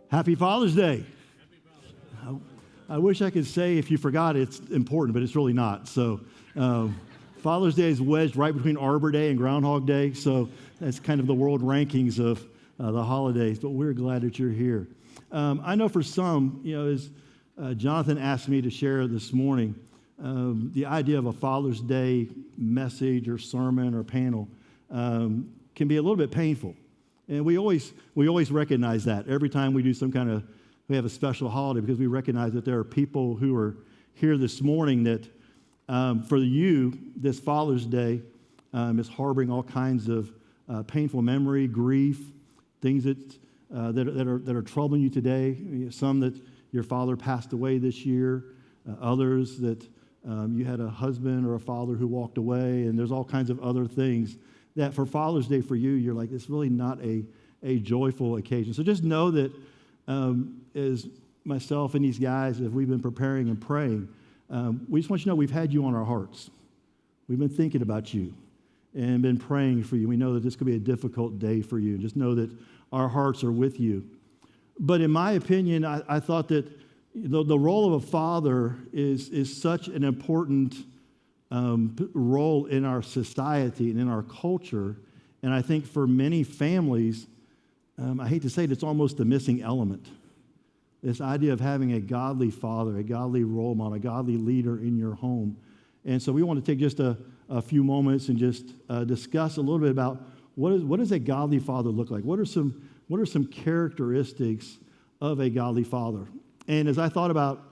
Happy Father's Day. I wish I could say if you forgot it's important, but it's really not. So Father's Day is wedged right between Arbor Day and Groundhog Day. So that's kind of the world rankings of the holidays, but we're glad that you're here. I know for some, as Jonathan asked me to share this morning, the idea of a Father's Day message or sermon or panel can be a little bit painful. And we always recognize that every time we do we have a special holiday, because we recognize that there are people who are here this morning that for you, this Father's Day is harboring all kinds of painful memory, grief, things that are troubling you today. Some that your father passed away this year, others that you had a husband or a father who walked away, and there's all kinds of other things that for Father's Day for you, you're like, it's really not a joyful occasion. So just know that as myself and these guys, as we've been preparing and praying, we just want you to know we've had you on our hearts. We've been thinking about you and been praying for you. We know that this could be a difficult day for you. Just know that our hearts are with you. But in my opinion, I thought that the role of a father is such an important role in our society and in our culture. And I think for many families, I hate to say it, it's almost the missing element. This idea of having a godly father, a godly role model, a godly leader in your home. And so we want to take just a few moments and just discuss a little bit about what does a godly father look like? What are some characteristics of a godly father? And as I thought about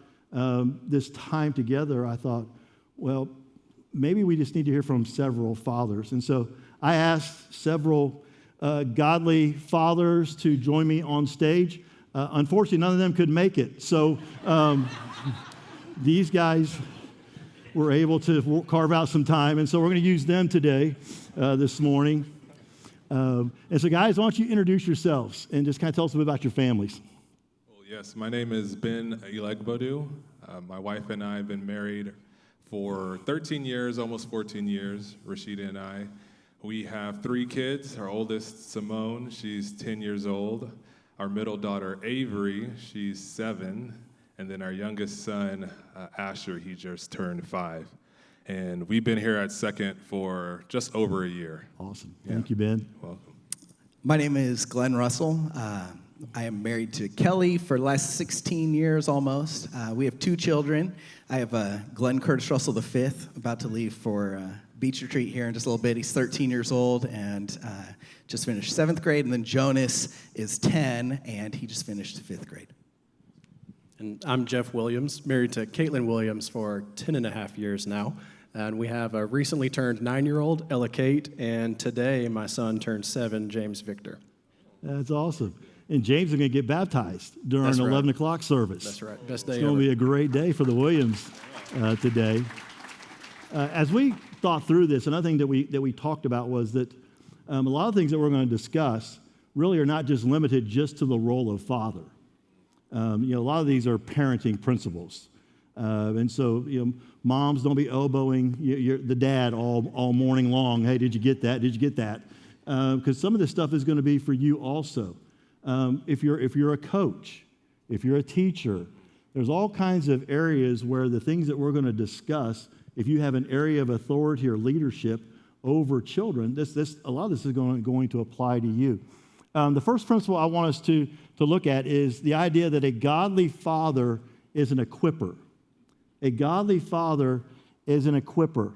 this time together, I thought, well, maybe we just need to hear from several fathers. And so I asked several godly fathers to join me on stage. Unfortunately, none of them could make it. So these guys were able to carve out some time. And so we're going to use them today, this morning. And so guys, why don't you introduce yourselves and just kind of tell us a bit about your families. Well, yes, my name is Ben Ilegbodu. My wife and I have been married for 13 years, almost 14 years, Rashida and I. We have 3 kids. Our oldest, Simone, she's 10 years old. Our middle daughter, Avery, she's 7. And then our youngest son, Asher, he just turned 5. And we've been here at Second for just over a year. Awesome. Thank you, Ben. Welcome. My name is Glenn Russell. I am married to Kelly for the last 16 years almost. We have 2 children. I have Glenn Curtis Russell V, about to leave for beach retreat here in just a little bit. He's 13 years old and just finished 7th grade. And then Jonas is 10, and he just finished 5th grade. And I'm Jeff Williams, married to Caitlin Williams for 10 and a half years now. And we have a recently turned 9-year-old, Ella Kate, and today my son turned 7, James Victor. That's awesome. And James is going to get baptized during That's right. 11 o'clock service. That's right. Best day It's going to be a great day for the Williams today. As we thought through this, another thing that we talked about was that a lot of things that we're going to discuss really are not just limited just to the role of father. A lot of these are parenting principles. And so, moms, don't be elbowing the dad all morning long. Hey, did you get that? Did you get that? Because some of this stuff is going to be for you also. If you're a coach, if you're a teacher, there's all kinds of areas where the things that we're going to discuss, if you have an area of authority or leadership over children, a lot of this is going to apply to you. The first principle I want us to look at is the idea that a godly father is an equipper. A godly father is an equipper.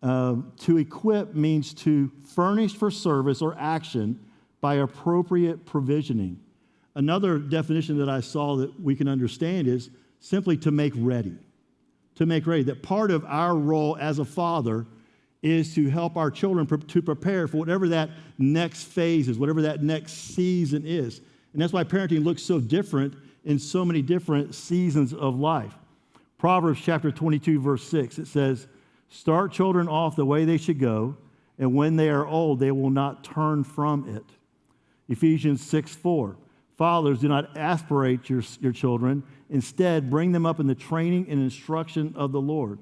To equip means to furnish for service or action by appropriate provisioning. Another definition that I saw that we can understand is simply to make ready. To make ready. That part of our role as a father is to help our children to prepare for whatever that next phase is, whatever that next season is. And that's why parenting looks so different in so many different seasons of life. Proverbs chapter 22, verse 6, it says, "Start children off the way they should go, and when they are old, they will not turn from it." Ephesians 6:4, "Fathers, do not aspirate your children. Instead, bring them up in the training and instruction of the Lord."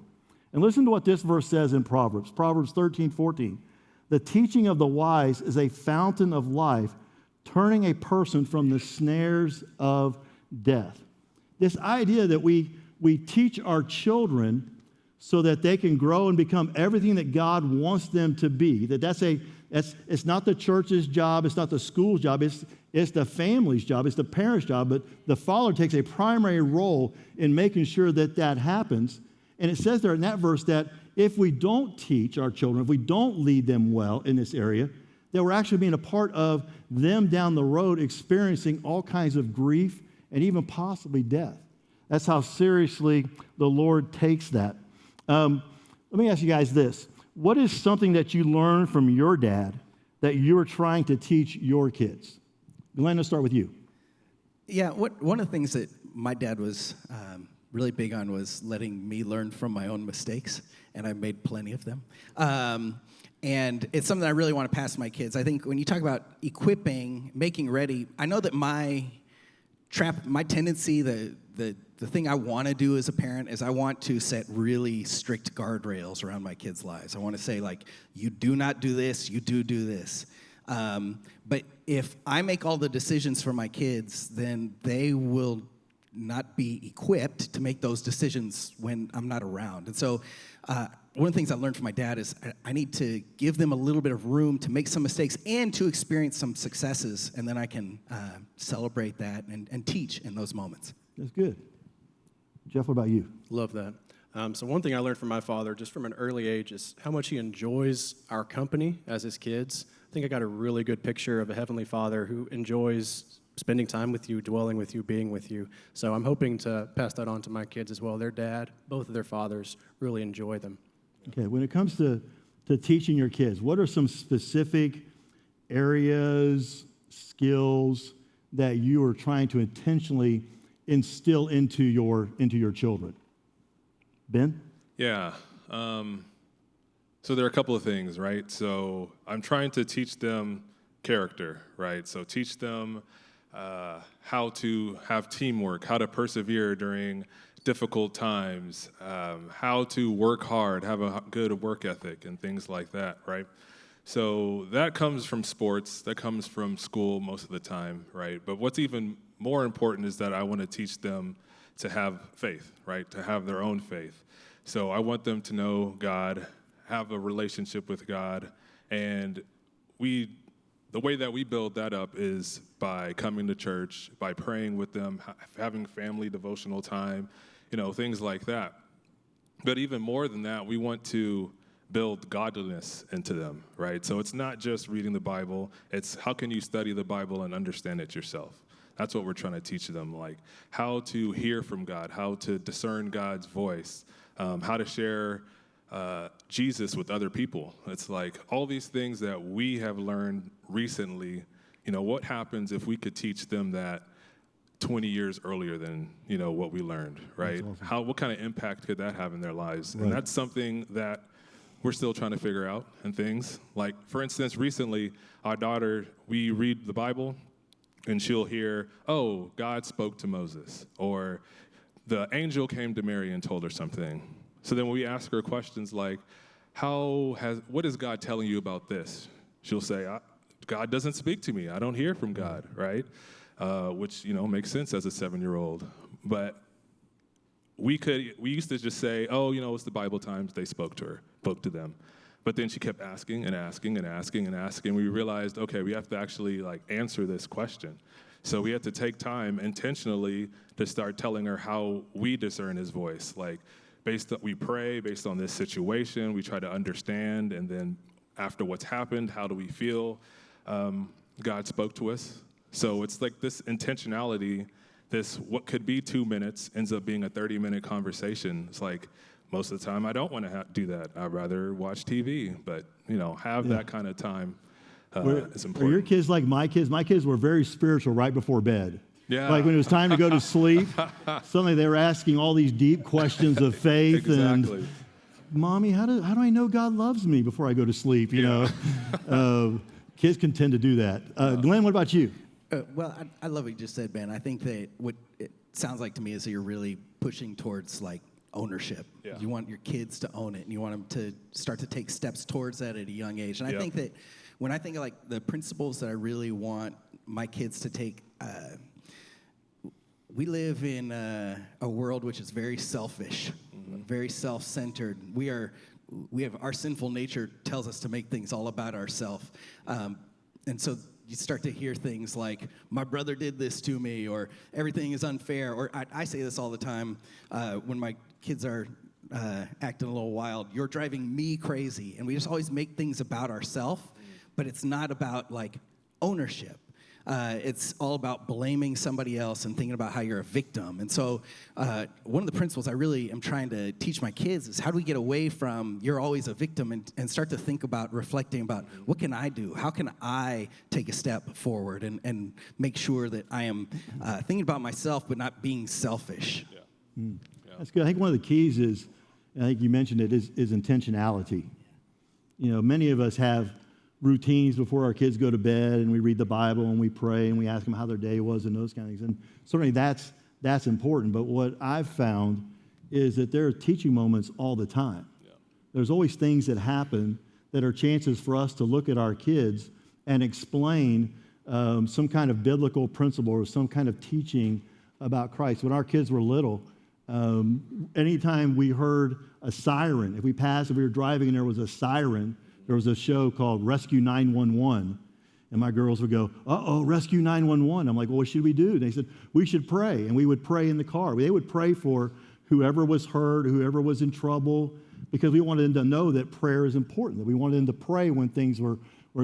And listen to what this verse says in Proverbs 13:14. "The teaching of the wise is a fountain of life turning a person from the snares of death. This idea that we teach our children so that they can grow and become everything that God wants them to be. It's not the church's job, it's not the school's job, it's the family's job, it's the parents' job, but the father takes a primary role in making sure that that happens. And it says there in that verse that if we don't teach our children, if we don't lead them well in this area, that we're actually being a part of them down the road experiencing all kinds of grief and even possibly death. That's how seriously the Lord takes that. Let me ask you guys this. What is something that you learned from your dad that you are trying to teach your kids? Glenn, let's start with you. Yeah, one of the things that my dad was really big on was letting me learn from my own mistakes, and I've made plenty of them. And it's something I really want to pass to my kids. I think when you talk about equipping, making ready, I know that my tendency, the thing I want to do as a parent is I want to set really strict guardrails around my kids' lives. I want to say, like, you do not do this, you do this. But if I make all the decisions for my kids, then they will not be equipped to make those decisions when I'm not around. And so one of the things I learned from my dad is I need to give them a little bit of room to make some mistakes and to experience some successes, and then I can celebrate that and teach in those moments. That's good. Jeff, what about you? Love that. So one thing I learned from my father just from an early age is how much he enjoys our company as his kids. I think I got a really good picture of a Heavenly Father who enjoys spending time with you, dwelling with you, being with you. So I'm hoping to pass that on to my kids as well. Their dad, both of their fathers, really enjoy them. Okay, when it comes to teaching your kids, what are some specific areas, skills that you are trying to intentionally instill into your children? Ben? Yeah. So there are a couple of things, right? So I'm trying to teach them character, right? So teach them how to have teamwork, how to persevere during difficult times, how to work hard, have a good work ethic, and things like that, right? So that comes from sports, that comes from school most of the time, right? But what's even more important is that I want to teach them to have faith, right? To have their own faith. So I want them to know God, have a relationship with God, and the way that we build that up is by coming to church, by praying with them, having family devotional time, things like that. But even more than that, we want to build godliness into them, right? So it's not just reading the Bible, it's how can you study the Bible and understand it yourself. That's what we're trying to teach them, like how to hear from God, how to discern God's voice, how to share Jesus with other people. It's like all these things that we have learned recently, what happens if we could teach them that 20 years earlier than, what we learned, right? Awesome. What kind of impact could that have in their lives? Right. And that's something that we're still trying to figure out and things. Like, for instance, recently, our daughter, we read the Bible, and she'll hear, oh, God spoke to Moses, or the angel came to Mary and told her something. So then when we ask her questions like, what is God telling you about this? She'll say, God doesn't speak to me. I don't hear from God, right? Which, makes sense as a 7-year-old. But we used to just say, oh, it's the Bible times, they spoke to them. But then she kept asking and asking and asking and asking. We realized, okay, we have to actually answer this question. So we had to take time intentionally to start telling her how we discern his voice. We pray based on this situation, we try to understand, and then after what's happened, how do we feel? God spoke to us. So it's like this intentionality, what could be 2 minutes ends up being a 30-minute conversation. It's like, most of the time I don't want to do that. I'd rather watch TV, but that kind of time is important. Are your kids like my kids? My kids were very spiritual right before bed. Yeah. Like when it was time to go to sleep, suddenly they were asking all these deep questions of faith. Exactly. And, Mommy, how do I know God loves me before I go to sleep? Kids can tend to do that. Glenn, what about you? Well, I love what you just said, Ben. I think that what it sounds like to me is that you're really pushing towards ownership. Yeah. You want your kids to own it, and you want them to start to take steps towards that at a young age. And I think that when I think of the principles that I really want my kids to take. We live in a world which is very selfish, very self-centered. We have our sinful nature tells us to make things all about ourselves, and so you start to hear things like, "My brother did this to me," or "Everything is unfair." Or I say this all the time when my kids are acting a little wild. "You're driving me crazy," and we just always make things about ourselves, but it's not about like ownership. It's all about blaming somebody else and thinking about how you're a victim. And so one of the principles I really am trying to teach my kids is how do we get away from you're always a victim and start to think about reflecting about what can I do? How can I take a step forward and make sure that I am thinking about myself but not being selfish? Yeah. Yeah. That's good. I think one of the keys is, I think you mentioned it, is intentionality. You know, many of us have routines before our kids go to bed, and we read the Bible and we pray and we ask them how their day was and those kind of things. And certainly that's important. But what I've found is that there are teaching moments all the time. Yeah. There's always things that happen that are chances for us to look at our kids and explain some kind of biblical principle or some kind of teaching about Christ. When our kids were little, anytime we heard a siren, if we were driving and there was a siren, there was a show called Rescue 911, and my girls would go, "Uh-oh, Rescue 911." I'm like, "Well, what should we do?" And they said, "We should pray," and we would pray in the car. They would pray for whoever was hurt, whoever was in trouble, because we wanted them to know that prayer is important, that we wanted them to pray when things weren't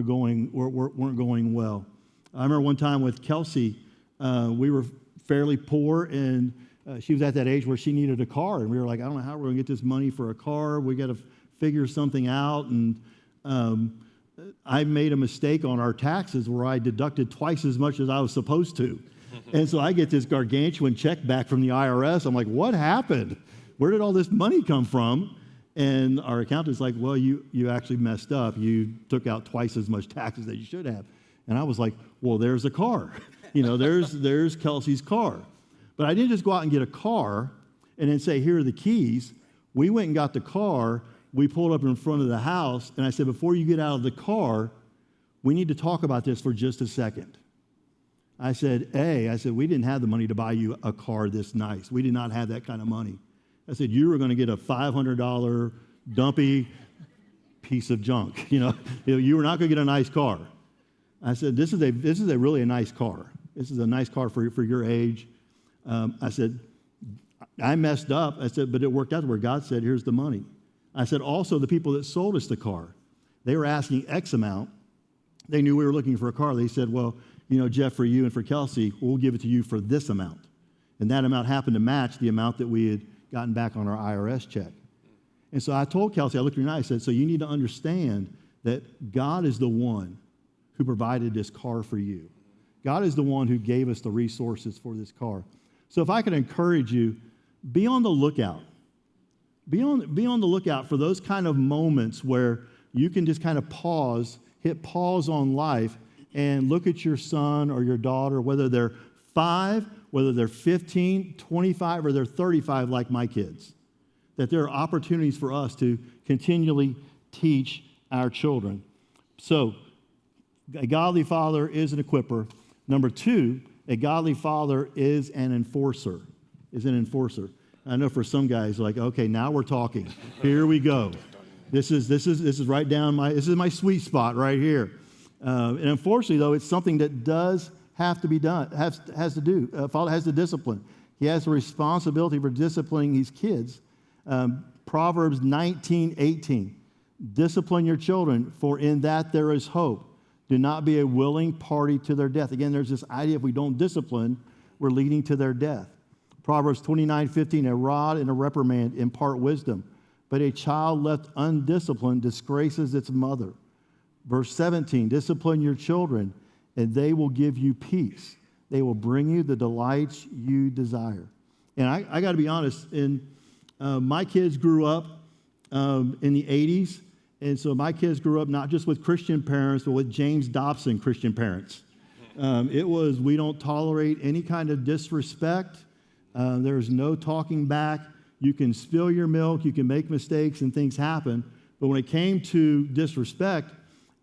going well. I remember one time with Kelsey, we were fairly poor, and she was at that age where she needed a car, and we were like, "I don't know how we're going to get this money for a car. We got to figure something out." And I made a mistake on our taxes where I deducted twice as much as I was supposed to. And so I get this gargantuan check back from the IRS. I'm like, "What happened? Where did all this money come from?" And our accountant's like, "Well, you actually messed up. You took out twice as much taxes that you should have." And I was like, "Well, there's a car. You know, there's Kelsey's car." But I didn't just go out and get a car and then say, "Here are the keys." We went and got the car. We pulled up in front of the house, and I said, "Before you get out of the car, we need to talk about this for just a second." I said, we didn't have the money to buy you a car this nice. We did not have that kind of money. I said, you were going to get a $500 dumpy piece of junk. You were not going to get a nice car. I said, this is a really nice car. This is a nice car for your age. I said, I messed up. I said, but it worked out where God said, here's the money. I said, also, the people that sold us the car, they were asking X amount. They knew we were looking for a car. They said, well, Jeff, for you and for Kelsey, we'll give it to you for this amount. And that amount happened to match the amount that we had gotten back on our IRS check. And so I told Kelsey, I looked at her and I said, so you need to understand that God is the one who provided this car for you. God is the one who gave us the resources for this car. So if I could encourage you, be on the lookout. Be on the lookout for those kind of moments where you can just kind of hit pause on life and look at your son or your daughter, whether they're 5, whether they're 15, 25, or they're 35 like my kids. That there are opportunities for us to continually teach our children. So, a godly father is an equipper. Number 2, a godly father is an enforcer. I know for some guys, like, okay, now we're talking. Here we go. This is right down my sweet spot right here. And unfortunately, though, it's something that does have to be done. Has to do. Father has to discipline. He has the responsibility for disciplining his kids. Proverbs 19:18. Discipline your children, for in that there is hope. Do not be a willing party to their death. Again, there's this idea if we don't discipline, we're leading to their death. Proverbs 29:15. A rod and a reprimand impart wisdom, but a child left undisciplined disgraces its mother. Verse 17, discipline your children, and they will give you peace. They will bring you the delights you desire. And I got to be honest, my kids grew up in the 80s, and so my kids grew up not just with Christian parents, but with James Dobson Christian parents. It was, we don't tolerate any kind of disrespect. There's no talking back. You can spill your milk, you can make mistakes, and things happen. But when it came to disrespect,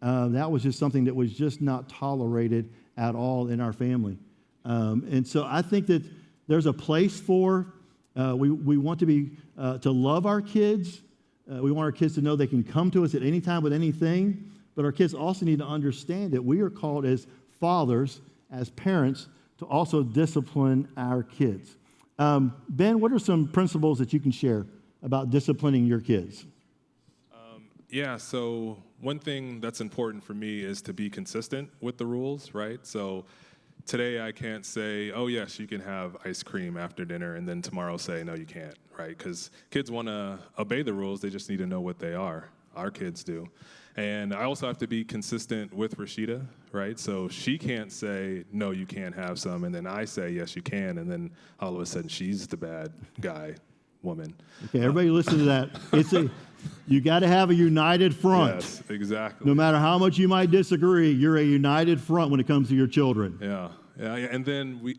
that was just something that was just not tolerated at all in our family. And so I think that there's a place for, we want to be, to love our kids. We want our kids to know they can come to us at any time with anything, but our kids also need to understand that we are called as fathers, as parents, to also discipline our kids. Ben, what are some principles that you can share about disciplining your kids? Yeah, so one thing that's important for me is to be consistent with the rules, right? So today I can't say, oh, yes, you can have ice cream after dinner, and then tomorrow say, no, you can't, right? Because kids want to obey the rules. They just need to know what they are. Our kids do. And I also have to be consistent with Rashida, right? So she can't say, no, you can't have some, and then I say, yes, you can, and then all of a sudden she's the bad guy, woman. Okay, everybody listen to that. You got to have a united front. Yes, exactly. No matter how much you might disagree, you're a united front when it comes to your children. Yeah. And then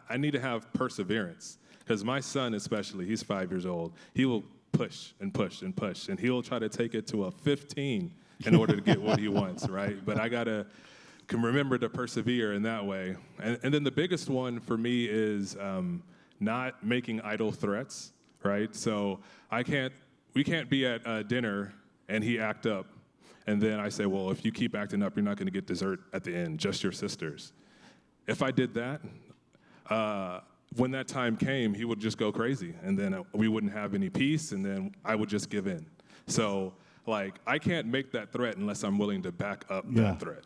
I need to have perseverance, because my son especially, he's 5 years old. He will push and push and push, and he'll try to take it to a 15 in order to get what he wants, right? But I can remember to persevere in that way. And then the biggest one for me is not making idle threats, right? So we can't be at dinner and he act up, and then I say, well, if you keep acting up, you're not going to get dessert at the end, just your sisters. If I did that, when that time came, he would just go crazy, and then we wouldn't have any peace, and then I would just give in. So, I can't make that threat unless I'm willing to back up that threat,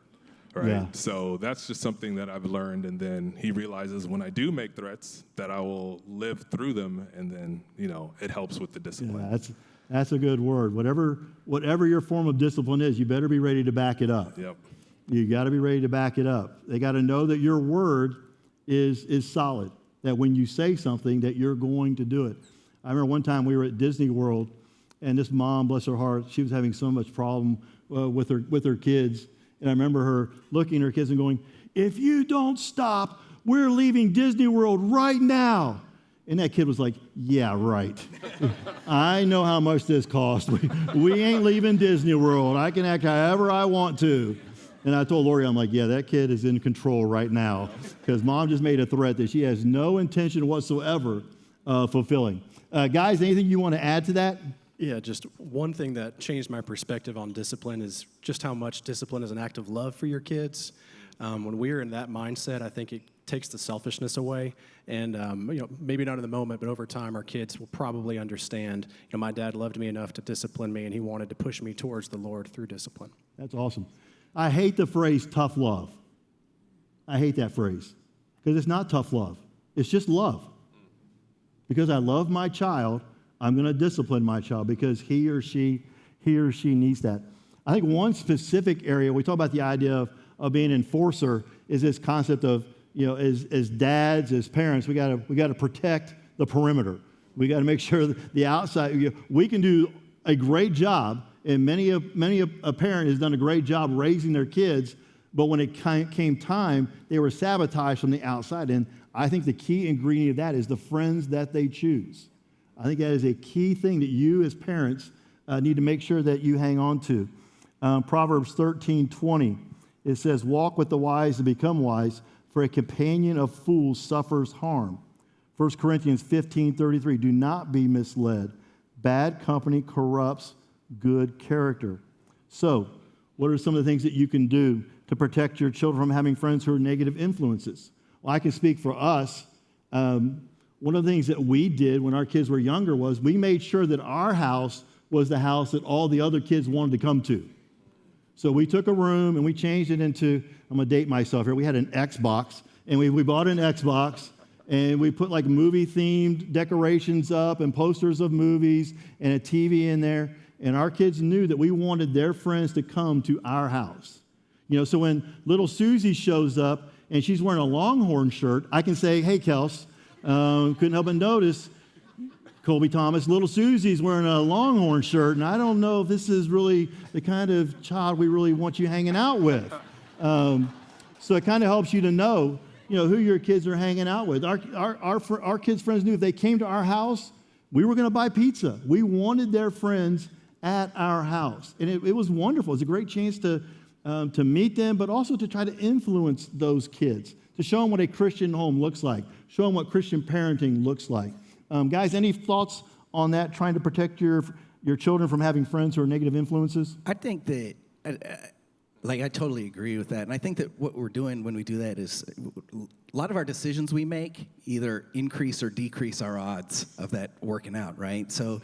right? Yeah. So that's just something that I've learned, and then he realizes when I do make threats that I will live through them, and then, it helps with the discipline. Yeah, that's a good word. Whatever your form of discipline is, you better be ready to back it up. Yep. You got to be ready to back it up. They got to know that your word is solid, that when you say something, that you're going to do it. I remember one time we were at Disney World, and this mom, bless her heart, she was having so much problem with her kids. And I remember her looking at her kids and going, if you don't stop, we're leaving Disney World right now. And that kid was like, yeah, right. I know how much this costs. We ain't leaving Disney World. I can act however I want to. And I told Lori, I'm like, yeah, that kid is in control right now, because mom just made a threat that she has no intention whatsoever of fulfilling. Guys, anything you want to add to that? Yeah, just one thing that changed my perspective on discipline is just how much discipline is an act of love for your kids. When we're in that mindset, I think it takes the selfishness away. And, maybe not in the moment, but over time, our kids will probably understand, my dad loved me enough to discipline me, and he wanted to push me towards the Lord through discipline. That's awesome. I hate the phrase tough love. I hate that phrase, because it's not tough love. It's just love. Because I love my child, I'm going to discipline my child because he or she needs that. I think one specific area, we talk about the idea of being an enforcer, is this concept of, as dads, as parents, we got to protect the perimeter. We got to make sure that the outside, we can do a great job, and many a parent has done a great job raising their kids, but when it came time, they were sabotaged from the outside. And I think the key ingredient of that is the friends that they choose. I think that is a key thing that you as parents need to make sure that you hang on to. Proverbs 13:20, it says, walk with the wise and become wise, for a companion of fools suffers harm. 1 Corinthians 15:33, do not be misled. Bad company corrupts good character. So, what are some of the things that you can do to protect your children from having friends who are negative influences? Well, I can speak for us. One of the things that we did when our kids were younger was we made sure that our house was the house that all the other kids wanted to come to. So we took a room and we changed it into, I'm going to date myself here, we had an Xbox, and we bought an Xbox, and we put movie-themed decorations up and posters of movies and a TV in there, and our kids knew that we wanted their friends to come to our house. So when little Susie shows up and she's wearing a Longhorn shirt, I can say, hey, Kels, couldn't help but notice, Colby Thomas, little Susie's wearing a Longhorn shirt, and I don't know if this is really the kind of child we really want you hanging out with. So it kind of helps you to know, who your kids are hanging out with. Our kids' friends knew if they came to our house, we were going to buy pizza. We wanted their friends at our house, and it was wonderful. It was a great chance to to meet them, but also to try to influence those kids, to show them what a Christian home looks like, show them what Christian parenting looks like. Guys, any thoughts on that, trying to protect your children from having friends who are negative influences? I think that, I totally agree with that. And I think that what we're doing when we do that is a lot of our decisions we make either increase or decrease our odds of that working out, right? So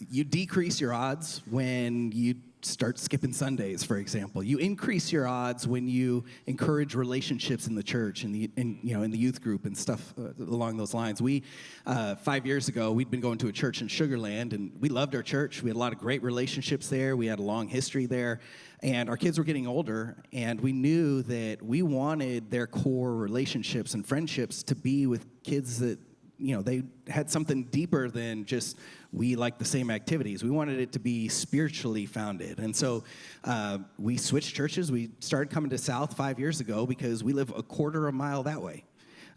you decrease your odds when you start skipping Sundays, for example. You increase your odds when you encourage relationships in the church and in the youth group and stuff along those lines. We 5 years ago, we'd been going to a church in Sugar Land, and we loved our church. We had a lot of great relationships there. We had a long history there, and our kids were getting older, and we knew that we wanted their core relationships and friendships to be with kids that they had something deeper than just we like the same activities. We wanted it to be spiritually founded. And so we switched churches. We started coming to South 5 years ago because we live a quarter of a mile that way.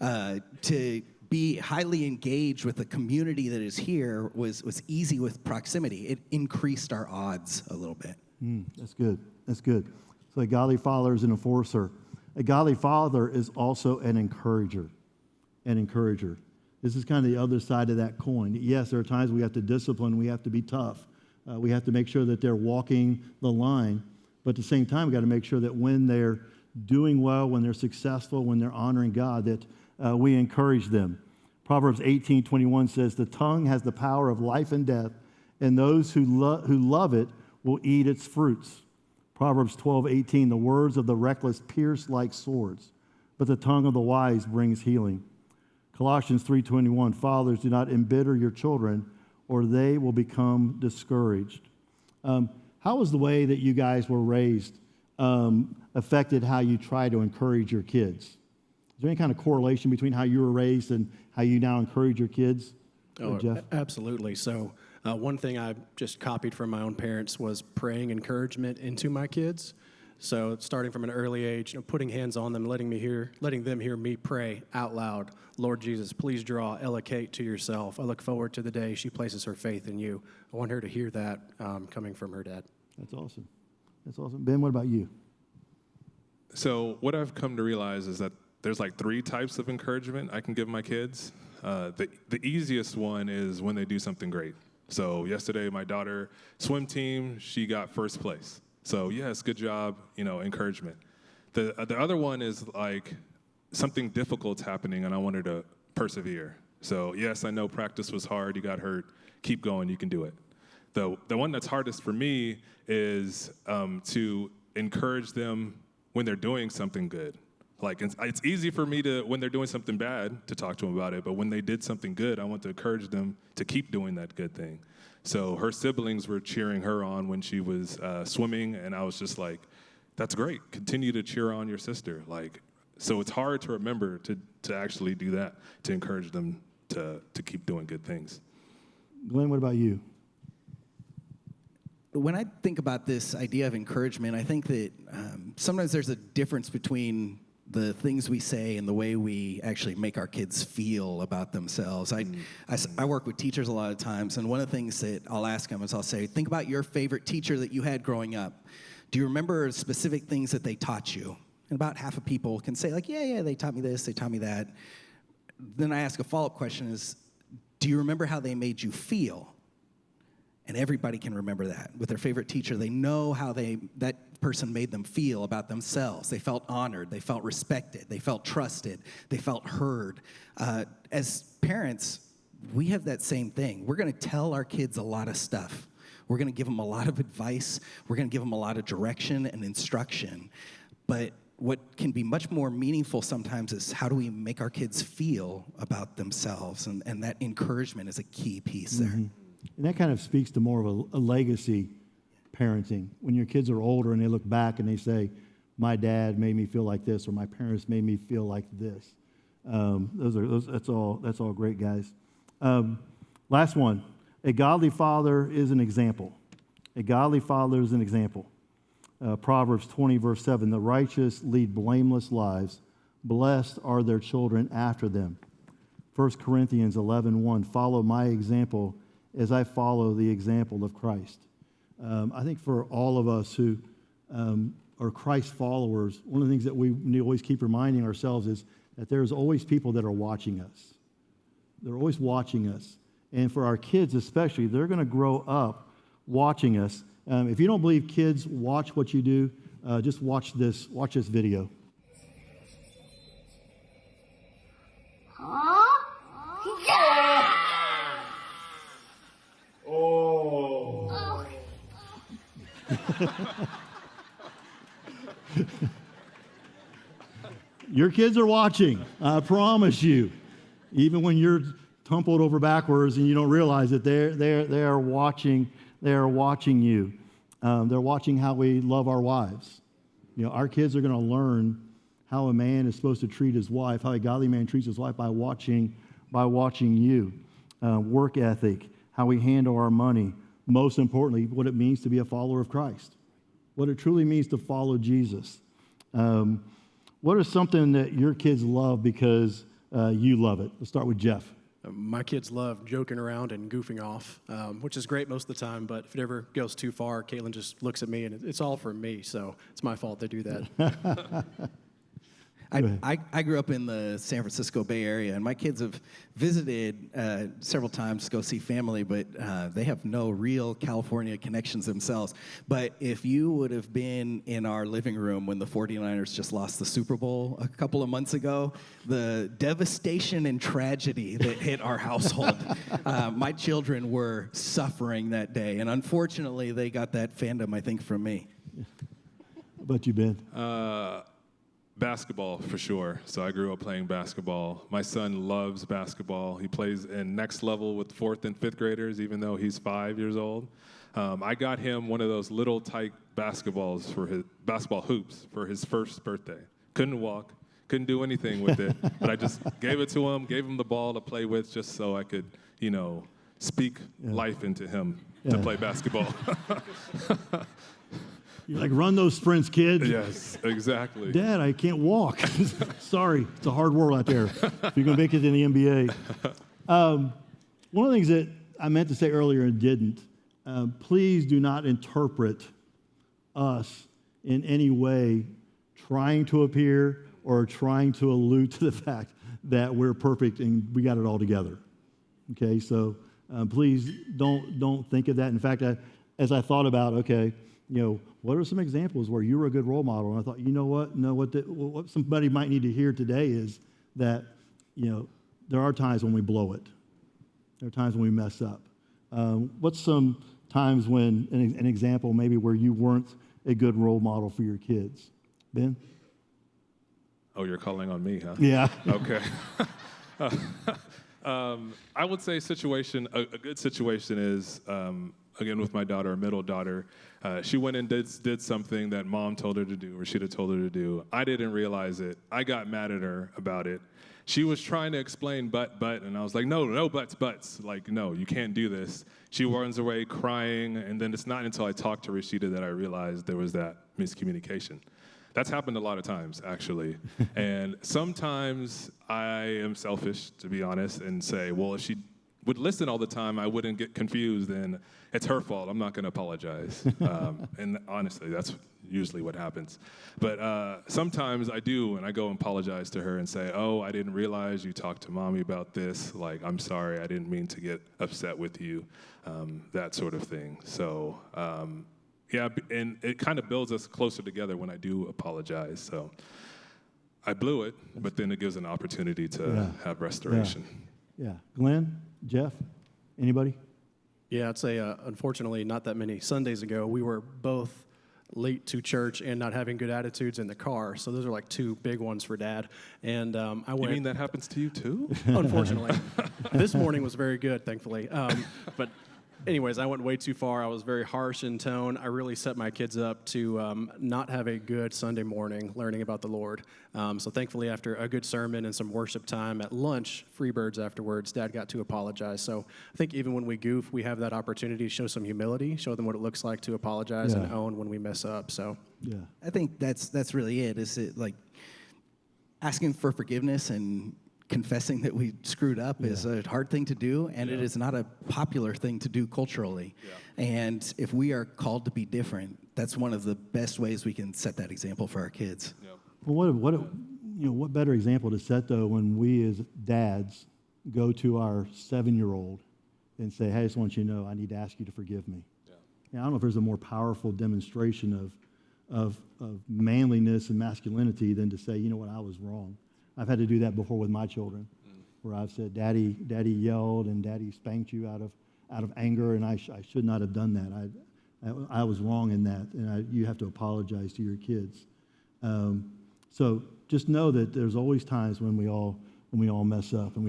To be highly engaged with the community that is here was easy with proximity. It increased our odds a little bit. That's good. That's good. So a godly father is an enforcer. A godly father is also an encourager. An encourager. This is kind of the other side of that coin. Yes, there are times we have to discipline, we have to be tough. We have to make sure that they're walking the line. But at the same time, we've got to make sure that when they're doing well, when they're successful, when they're honoring God, that we encourage them. Proverbs 18:21 says, "The tongue has the power of life and death, and those who love it will eat its fruits." Proverbs 12:18, "The words of the reckless pierce like swords, but the tongue of the wise brings healing." Colossians 3:21, "Fathers, do not embitter your children, or they will become discouraged." How was the way that you guys were raised affected how you try to encourage your kids? Is there any kind of correlation between how you were raised and how you now encourage your kids? Jeff? Absolutely. So one thing I just copied from my own parents was praying encouragement into my kids. So starting from an early age, putting hands on them, letting them hear me pray out loud. Lord Jesus, please draw Ella Kate to yourself. I look forward to the day she places her faith in you. I want her to hear that coming from her dad. That's awesome. That's awesome. Ben, what about you? So what I've come to realize is that there's like 3 types of encouragement I can give my kids. The easiest one is when they do something great. So yesterday, my daughter swim team, she got first place. So yes, good job, encouragement. The other one is like something difficult's happening and I want her to persevere. So yes, I know practice was hard, you got hurt, keep going, you can do it. The one that's hardest for me is to encourage them when they're doing something good. Like it's easy for me to, when they're doing something bad, to talk to them about it, but when they did something good, I want to encourage them to keep doing that good thing. So her siblings were cheering her on when she was swimming, and I was just like, that's great. Continue to cheer on your sister. So it's hard to remember to actually do that, to encourage them to keep doing good things. Glenn, what about you? When I think about this idea of encouragement, I think that sometimes there's a difference between the things we say and the way we actually make our kids feel about themselves. I work with teachers a lot of times, and one of the things that I'll ask them is I'll say, think about your favorite teacher that you had growing up. Do you remember specific things that they taught you? And about half of people can say, yeah, they taught me this, they taught me that. Then I ask a follow-up question is, do you remember how they made you feel? And everybody can remember that. With their favorite teacher, they know how that person made them feel about themselves. They felt honored, they felt respected, they felt trusted, they felt heard. As parents, we have that same thing. We're gonna tell our kids a lot of stuff. We're gonna give them a lot of advice. We're gonna give them a lot of direction and instruction. But what can be much more meaningful sometimes is how do we make our kids feel about themselves? And that encouragement is a key piece there. And that kind of speaks to more of a legacy parenting. When your kids are older and they look back and they say, my dad made me feel like this, or my parents made me feel like this. That's all great, guys. Last one. A godly father is an example. A godly father is an example. Proverbs 20, verse 7, the righteous lead blameless lives. Blessed are their children after them. 1 Corinthians 11:1, follow my example as I follow the example of Christ. I think for all of us who are Christ followers, one of the things that we need to always keep reminding ourselves is that there's always people that are watching us. They're always watching us. And for our kids especially, they're going to grow up watching us. If you don't believe kids watch what you do, just watch this video. Your kids are watching, I promise you. Even when you're tumbled over backwards and you don't realize it, they are watching. They are watching you. They're watching how we love our wives. You know, our kids are going to learn how a man is supposed to treat his wife, how a godly man treats his wife by watching you. Work ethic, how we handle our money. Most importantly, what it means to be a follower of Christ. What it truly means to follow Jesus. What is something that your kids love because you love it? Let's start with Jeff. My kids love joking around and goofing off, which is great most of the time, but if it ever goes too far, Caitlin just looks at me, and it's all for me, so it's my fault they do that. I grew up in the San Francisco Bay Area, and my kids have visited several times to go see family, but they have no real California connections themselves. But if you would have been in our living room when the 49ers just lost the Super Bowl a couple of months ago, the devastation and tragedy that hit our household, my children were suffering that day. And unfortunately, they got that fandom, I think, from me. How about you, Ben? Basketball, for sure. So I grew up playing basketball. My son loves basketball. He plays in next level with 4th and 5th graders, even though he's 5 years old. I got him one of those little tight basketball hoops for his first birthday. Couldn't walk, couldn't do anything with it, but I just gave it to him, gave him the ball to play with just so I could, speak life into him to play baskall. You're like, run those sprints, kids. Yes, exactly. Dad, I can't walk. Sorry, it's a hard world out there. If you're going to make it in the NBA. One of the things that I meant to say earlier and didn't, please do not interpret us in any way trying to appear or trying to allude to the fact that we're perfect and we got it all together. Okay, so please don't think of that. In fact, as I thought about, what are some examples where you were a good role model? And I thought, you know what? No, what somebody might need to hear today is that, there are times when we blow it. There are times when we mess up. What's some times when, an example maybe where you weren't a good role model for your kids? Ben? Oh, you're calling on me, huh? Yeah. Okay. I would say a good situation is, again, with my daughter, our middle daughter, she went and did something that mom told her to do or she'd have told her to do. I didn't realize it. I got mad at her about it. She was trying to explain but, and I was like, no buts. Like, no, you can't do this. She runs away crying, and then it's not until I talked to Rashida that I realized there was that miscommunication. That's happened a lot of times, actually. And sometimes I am selfish, to be honest, and say, well, if she would listen all the time, I wouldn't get confused, and it's her fault. I'm not going to apologize. And honestly, that's usually what happens. But sometimes I do, and I go and apologize to her and say, oh, I didn't realize you talked to mommy about this. Like, I'm sorry. I didn't mean to get upset with you, that sort of thing. So, yeah, and it kind of builds us closer together when I do apologize. So I blew it, but then it gives an opportunity to have restoration. Yeah. Glenn, Jeff, anybody? Yeah, I'd say, unfortunately, not that many Sundays ago, we were both late to church and not having good attitudes in the car. So those are like two big ones for Dad. And I went. You mean that happens to you too? Unfortunately. This morning was very good, thankfully. But anyways, I went way too far. I was very harsh in tone. I really set my kids up to not have a good Sunday morning learning about the Lord. So thankfully, after a good sermon and some worship time at lunch, Freebirds afterwards, Dad got to apologize. So I think even when we goof, we have that opportunity to show some humility, show them what it looks like to apologize and own when we mess up. So I think that's really it. Is it like asking for forgiveness and confessing that we screwed up is a hard thing to do, and it is not a popular thing to do culturally. And if we are called to be different, that's one of the best ways we can set that example for our kids. Well, what better example to set, though, when we as dads go to our 7-year-old and say, hey, I just want you to know I need to ask you to forgive me. I don't know if there's a more powerful demonstration of manliness and masculinity than to say, you know what, I was wrong. I've had to do that before with my children, where I've said, Daddy yelled and Daddy spanked you out of anger, and I should not have done that. I was wrong in that, and you have to apologize to your kids. So just know that there's always times when we all mess up and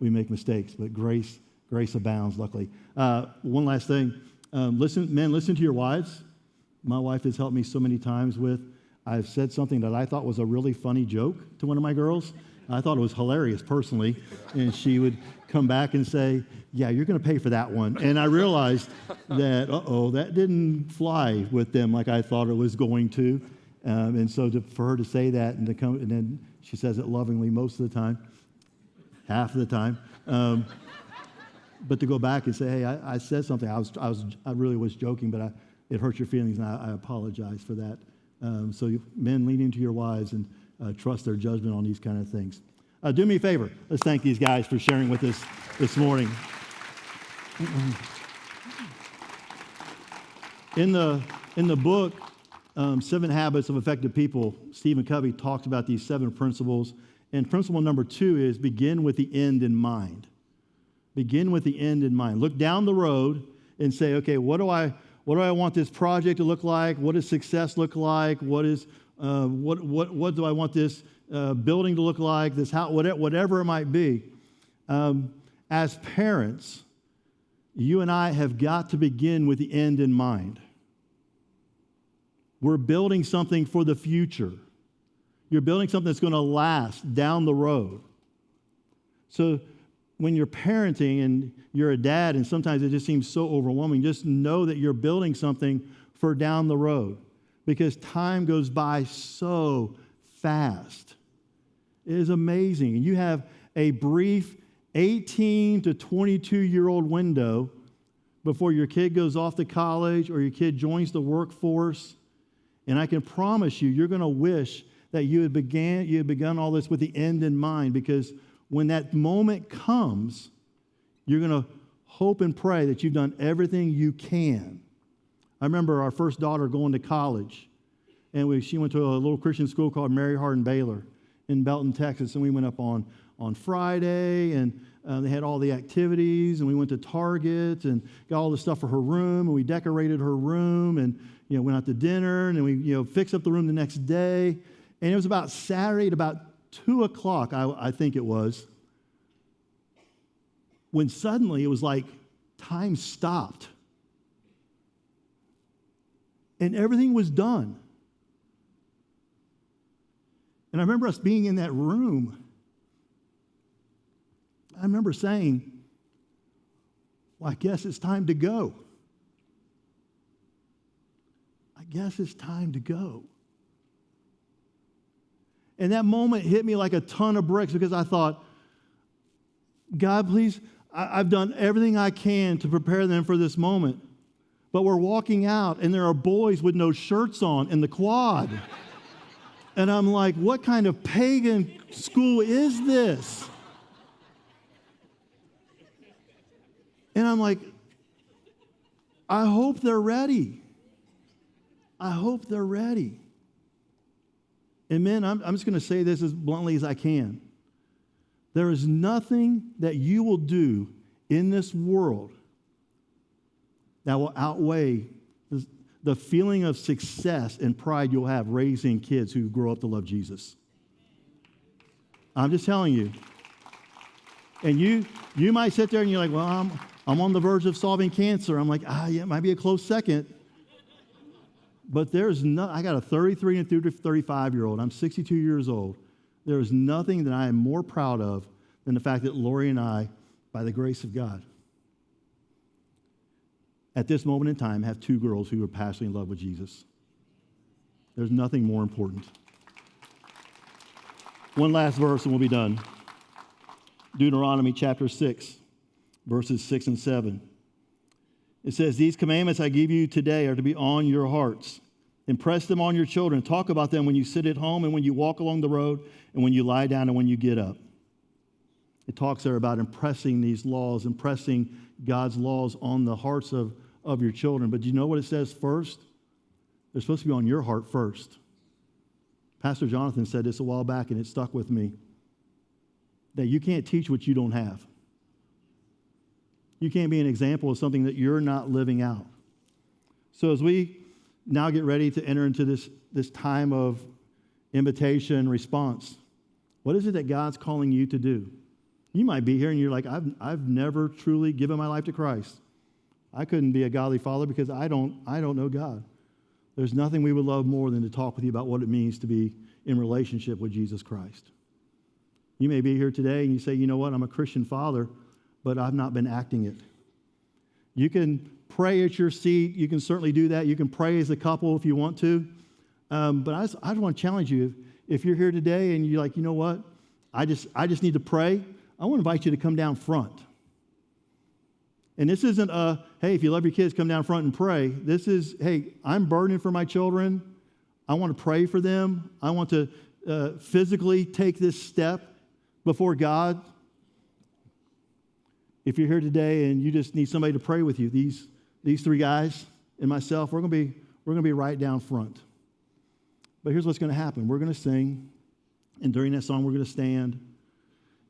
we make mistakes, but grace abounds, luckily. One last thing, listen to your wives. My wife has helped me so many times I've said something that I thought was a really funny joke to one of my girls. I thought it was hilarious personally, and she would come back and say, yeah, you're going to pay for that one. And I realized that, that didn't fly with them like I thought it was going to. And so for her to say that and then she says it lovingly most of the time, half of the time. But to go back and say, hey, I said something. I really was joking, but it hurt your feelings, and I apologize for that. So men, lean into your wives and trust their judgment on these kind of things. Do me a favor. Let's thank these guys for sharing with us this morning. In the book, 7 Habits of Effective People, Stephen Covey talks about these 7 principles. And principle number 2 is begin with the end in mind. Begin with the end in mind. Look down the road and say, okay, what do I want this project to look like? What does success look like? What do I want this building to look like? This house, whatever it might be. As parents, you and I have got to begin with the end in mind. We're building something for the future. You're building something that's going to last down the road. So when you're parenting and you're a dad and sometimes it just seems so overwhelming, just know that you're building something for down the road because time goes by so fast. It is amazing. And you have a brief 18 to 22-year-old window before your kid goes off to college or your kid joins the workforce. And I can promise you, you're going to wish that you had begun all this with the end in mind, because when that moment comes, you're going to hope and pray that you've done everything you can. I remember our first daughter going to college, and she went to a little Christian school called Mary Hardin Baylor in Belton, Texas, and we went up on Friday, and they had all the activities, and we went to Target and got all the stuff for her room, and we decorated her room, and went out to dinner, and then we fixed up the room the next day. And it was about Saturday at about 2 o'clock, I think it was, when suddenly it was like time stopped. And everything was done. And I remember us being in that room. I remember saying, well, I guess it's time to go. I guess it's time to go. And that moment hit me like a ton of bricks because I thought, God, please, I've done everything I can to prepare them for this moment. But we're walking out and there are boys with no shirts on in the quad. And I'm like, what kind of pagan school is this? And I'm like, I hope they're ready. I hope they're ready. And men, I'm just going to say this as bluntly as I can. There is nothing that you will do in this world that will outweigh the feeling of success and pride you'll have raising kids who grow up to love Jesus. I'm just telling you. And you might sit there and you're like, well, I'm on the verge of solving cancer. I'm like, yeah, it might be a close second. But I got a 33 and 35-year-old. I'm 62 years old. There is nothing that I am more proud of than the fact that Lori and I, by the grace of God, at this moment in time, have 2 girls who are passionately in love with Jesus. There's nothing more important. One last verse and we'll be done. Deuteronomy chapter 6, verses 6 and 7. It says, "These commandments I give you today are to be on your hearts. Impress them on your children. Talk about them when you sit at home and when you walk along the road and when you lie down and when you get up." It talks there about impressing these laws, impressing God's laws on the hearts of your children. But do you know what it says first? They're supposed to be on your heart first. Pastor Jonathan said this a while back, and it stuck with me, that you can't teach what you don't have. You can't be an example of something that you're not living out. So as we now get ready to enter into this time of invitation and response, what is it that God's calling you to do? You might be here and you're like, I've never truly given my life to Christ. I couldn't be a godly father because I don't know God. There's nothing we would love more than to talk with you about what it means to be in relationship with Jesus Christ. You may be here today and you say, you know what, I'm a Christian father, but I've not been acting it. You can pray at your seat. You can certainly do that. You can pray as a couple if you want to. But I just want to challenge you. If you're here today and you're like, you know what, I just need to pray, I want to invite you to come down front. And this isn't hey, if you love your kids, come down front and pray. This is, hey, I'm burdened for my children. I want to pray for them. I want to physically take this step before God. If you're here today and you just need somebody to pray with you, these three guys and myself, we're going to be right down front. But here's what's going to happen. We're going to sing, and during that song, we're going to stand.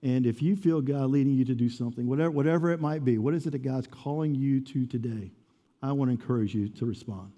And if you feel God leading you to do something, whatever it might be, what is it that God's calling you to today? I want to encourage you to respond.